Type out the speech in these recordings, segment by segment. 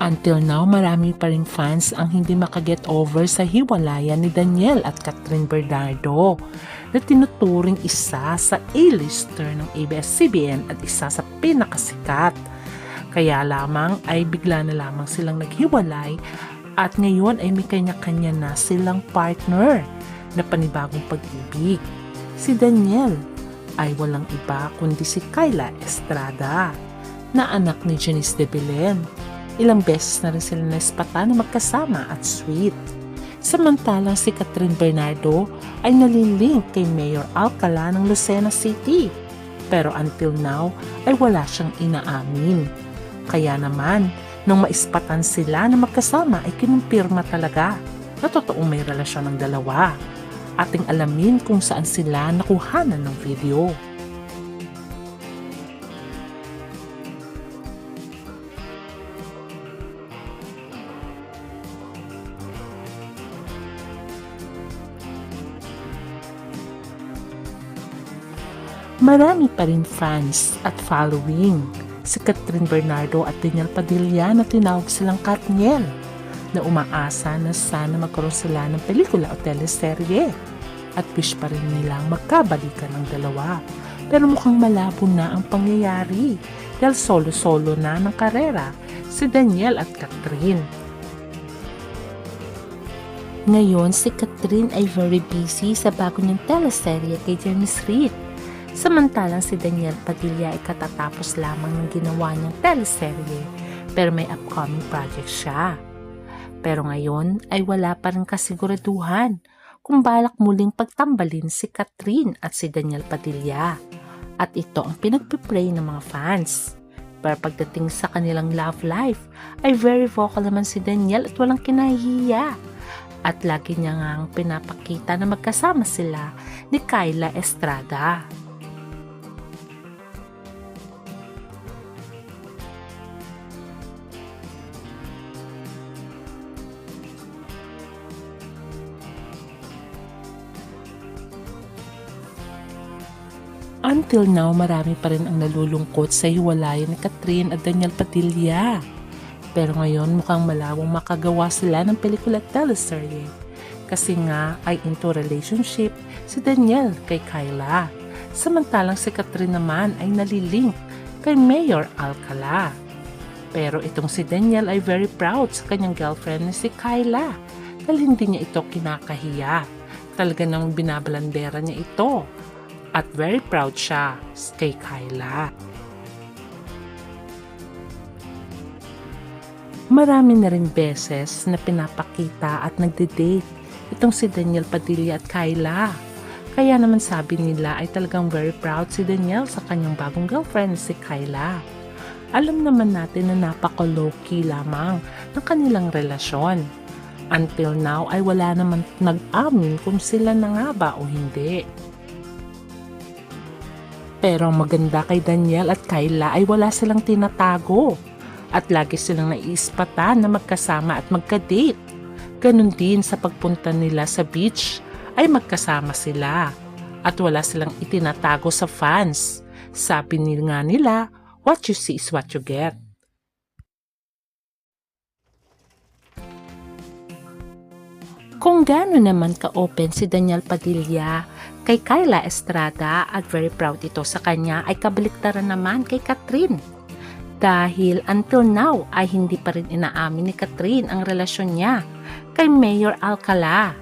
Until now, marami pa ring fans ang hindi makaget over sa hiwalayan ni Daniel at Catherine Bernardo na tinuturing isa sa A-lister ng ABS-CBN at isa sa pinakasikat. Kaya lamang ay bigla na lamang silang naghiwalay at ngayon ay may kanya-kanya na silang partner na panibagong pag-ibig. Si Daniel ay walang iba kundi si Kyla Estrada na anak ni Janice de Belen. Ilang beses na rin sila naispatan na magkasama at sweet. Samantalang si Catherine Bernardo ay nalilink kay Mayor Alcala ng Lucena City. Pero until now ay wala siyang inaamin. Kaya naman, nung maispatan sila na magkasama ay kinumpirma talaga na totoong may relasyon ng dalawa. Ating alamin kung saan sila nakuhanan ng video. Marami pa rin fans at following si Catherine Bernardo at Daniel Padilla na tinawag silang Katniel na umaasa na sana magkaroon sila ng pelikula o teleserye at wish pa rin nilang magkabalikan ng dalawa. Pero mukhang malabo na ang pangyayari dahil solo-solo na ng karera si Daniel at Catherine. Ngayon si Catherine ay very busy sa bago niyang teleserye kay Janice Reid. Samantalang si Daniel Padilla ay katatapos lamang ng ginawa niyang teleserye pero may upcoming project siya. Pero ngayon ay wala pa rin kasiguraduhan kung balak muling pagtambalin si Catherine at si Daniel Padilla. At ito ang pinagpipray ng mga fans. Pero pagdating sa kanilang love life ay very vocal naman si Daniel at walang kinahihiya. At lagi niya ngang pinapakita na magkasama sila ni Kyla Estrada. Until now, marami pa rin ang nalulungkot sa hiwalayan ni Catherine at Daniel Padilla. Pero ngayon mukhang malawang makagawa sila ng pelikula at teleserye. Kasi nga ay into relationship si Daniel kay Kyla. Samantalang si Catherine naman ay nalilink kay Mayor Alcala. Pero itong si Daniel ay very proud sa kanyang girlfriend na si Kyla. Dahil hindi niya ito kinakahiya. Talaga namang binabalandera niya ito. At very proud siya kay Kyla. Marami na rin beses na pinapakita at nagde-date itong si Daniel Padilla at Kyla. Kaya naman sabi nila ay talagang very proud si Daniel sa kanyang bagong girlfriend si Kyla. Alam naman natin na napaka-low-key lamang ng kanilang relasyon. Until now ay wala naman nag-amin kung sila na nga ba o hindi. Pero ang maganda kay Daniel at Kyla ay wala silang tinatago at lagi silang naiispatan na magkasama at magka-date. Ganon din sa pagpunta nila sa beach ay magkasama sila at wala silang itinatago sa fans. Sabi nga nila, what you see is what you get. Kung gaano naman ka-open si Daniel Padilla kay Kyla Estrada at very proud ito sa kanya ay kabaliktaran naman kay Catherine. Dahil until now ay hindi pa rin inaamin ni Catherine ang relasyon niya kay Mayor Alcala.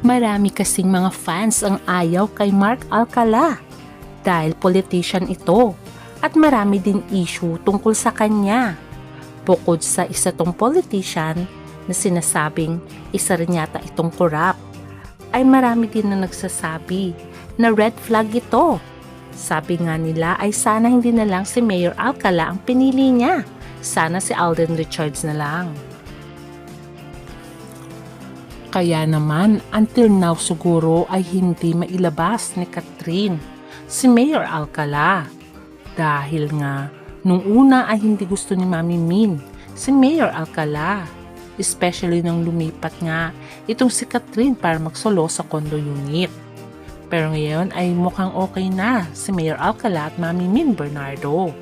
Marami kasing mga fans ang ayaw kay Mark Alcala dahil politician ito at marami din issue tungkol sa kanya. Bukod sa isa tong politician na sinasabing isa rin yata itong corrupt, ay marami din na nagsasabi na red flag ito. Sabi nga nila ay sana hindi na lang si Mayor Alcala ang pinili niya. Sana si Alden Richards na lang. Kaya naman until now siguro ay hindi mailabas ni Catherine si Mayor Alcala. Dahil nga nung una ay hindi gusto ni Mami Min si Mayor Alcala. Especially nung lumipat nga itong si Catherine para magsolo sa condo unit. Pero ngayon ay mukhang okay na si Mayor Alcala at Mami Min Bernardo.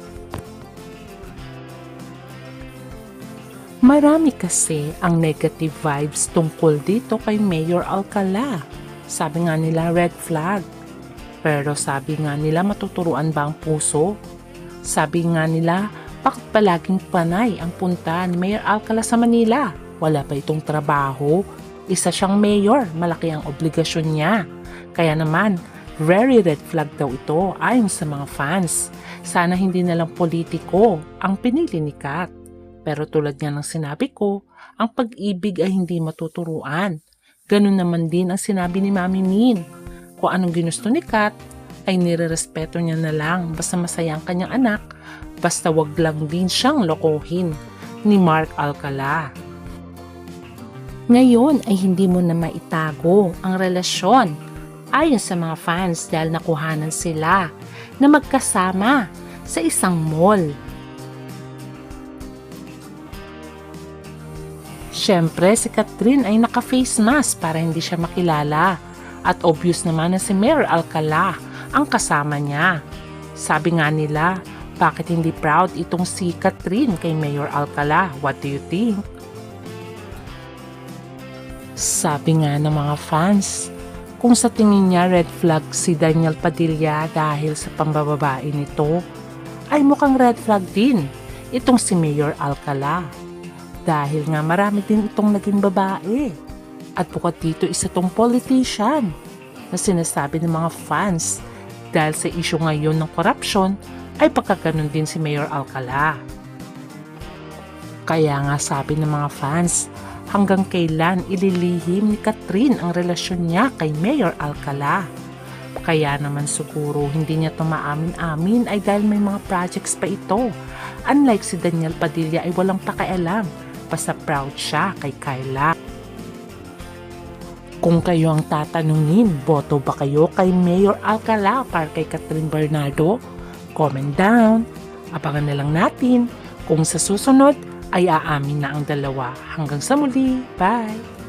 Marami kasi ang negative vibes tungkol dito kay Mayor Alcala. Sabi nga nila red flag. Pero sabi nga nila matuturuan ba ang puso? Sabi nga nila bakit palaging panay ang punta ni Mayor Alcala sa Manila? Wala ba itong trabaho? Isa siyang mayor, malaki ang obligasyon niya. Kaya naman, very red flag daw ito ayon sa mga fans. Sana hindi na lang politiko ang pinili ni Kat. Pero tulad nga ng sinabi ko, ang pag-ibig ay hindi matuturuan. Ganun naman din ang sinabi ni Mami Min. Kung anong ginusto ni Kat, ay nirerespeto niya na lang basta masaya ang kanyang anak, basta wag lang din siyang lokohin ni Mark Alcala. Ngayon ay hindi mo na maitago ang relasyon ayon sa mga fans dahil nakuhanan sila na magkasama sa isang mall. Siyempre, si Catherine ay naka-face mask para hindi siya makilala. At obvious naman na si Mayor Alcala ang kasama niya. Sabi nga nila, bakit hindi proud itong si Catherine kay Mayor Alcala? What do you think? Sabi nga ng mga fans, kung sa tingin niya red flag si Daniel Padilla dahil sa pambababae nito, ay mukhang red flag din itong si Mayor Alcala. Dahil nga marami din itong naging babae. At bukod dito isa tong politician na sinasabi ng mga fans dahil sa issue ngayon ng korupsyon ay pagkaganon din si Mayor Alcala. Kaya nga sabi ng mga fans, hanggang kailan ililihim ni Catherine ang relasyon niya kay Mayor Alcala? Kaya naman siguro hindi niya ito maamin-amin ay dahil may mga projects pa ito. Unlike si Daniel Padilla ay walang pakialam. Basta proud siya kay Kyla. Kung kayo ang tatanungin, boto ba kayo kay Mayor Alcala para kay Catherine Bernardo? Comment down. Abangan na lang natin kung sa susunod ay aamin na ang dalawa. Hanggang sa muli. Bye!